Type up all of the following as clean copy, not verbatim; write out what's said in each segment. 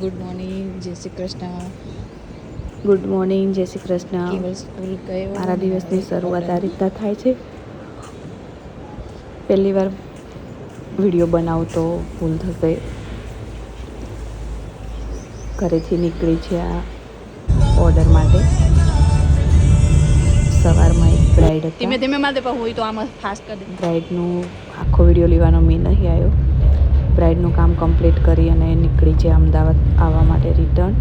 Good morning, જય Shri Krishna. Good morning, જય શ્રી કૃષ્ણ. કેવલ સ્કૂલ ગયો. મારા દિવસની શરૂઆત આ રીતના થાય છે. પહેલી વાર વિડીયો બનાવતો ભૂલ થશે. ઘરેથી નીકળી છે આ ઓર્ડર માટે. સવારમાં એક બ્રાઇડ હતા. ધીમે ધીમે મારે પણ હોય તો આમાં ફાસ્ટ કરી દે. બ્રાઇડનું આખો વિડીયો લેવાનો મેં નહીં આવ્યો. બ્રાઇડનું કામ કમ્પ્લીટ કરી અને નીકળી છે અમદાવાદ આવવા માટે રિટર્ન.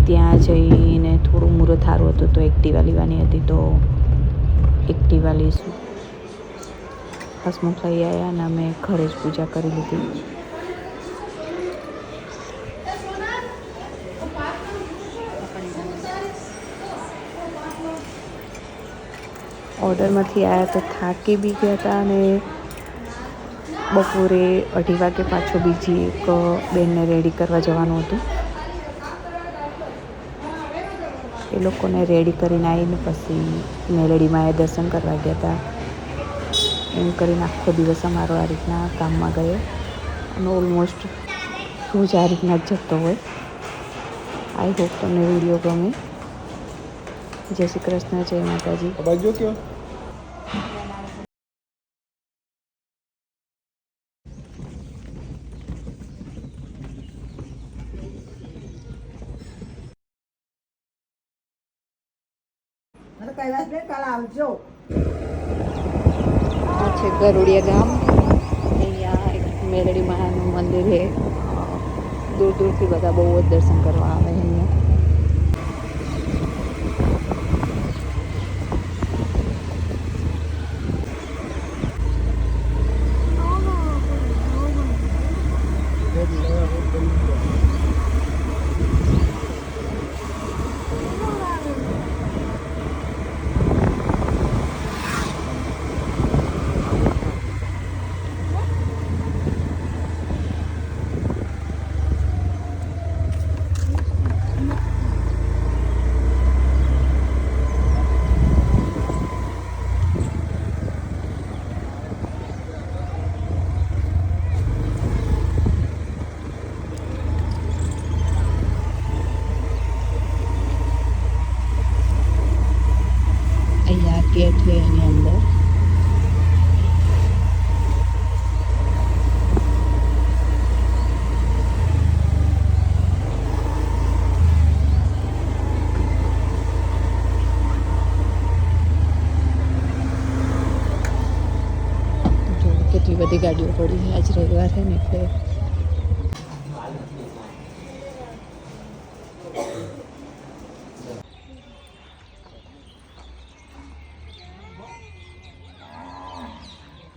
ત્યાં જઈને થોડું મુહૂર્ત સારું હતું તો એક્ટિવા લેવાની હતી, તો એક્ટિવા લઈશું. હસમુખ લઈ આવ્યા અને અમે ઘરે જ પૂજા કરી લીધી. ઓર્ડરમાંથી આવ્યા તો થાકી બી ગયા હતા અને બપોરે 2:30 વાગે પાછો બીજી એક બેનને રેડી કરવા જવાનું હતું. એ લોકોને રેડી કરીને આવીને પછી મેલેડીમાં દર્શન કરવા ગયા હતા. એમ કરીને આખો દિવસ અમારો આ રીતના કામમાં ગયો અને ઓલમોસ્ટ રોજ આ રીતના જ જતો હોય. આઈ હોપ તમને વિડીયો ગમે. જય શ્રી કૃષ્ણ, જય માતાજી. આ છે ગરુડિયા ગામ. અહીંયા એક મેલડીમાનું મંદિર છે. દૂર દૂરથી બધા બહુ જ દર્શન કરવા આવે અહીંયા. અહીંયા ગેટ છે એની અંદર. જો કેટલી બધી ગાડીઓ પડી છે. આજ રવિવાર છે ને એટલે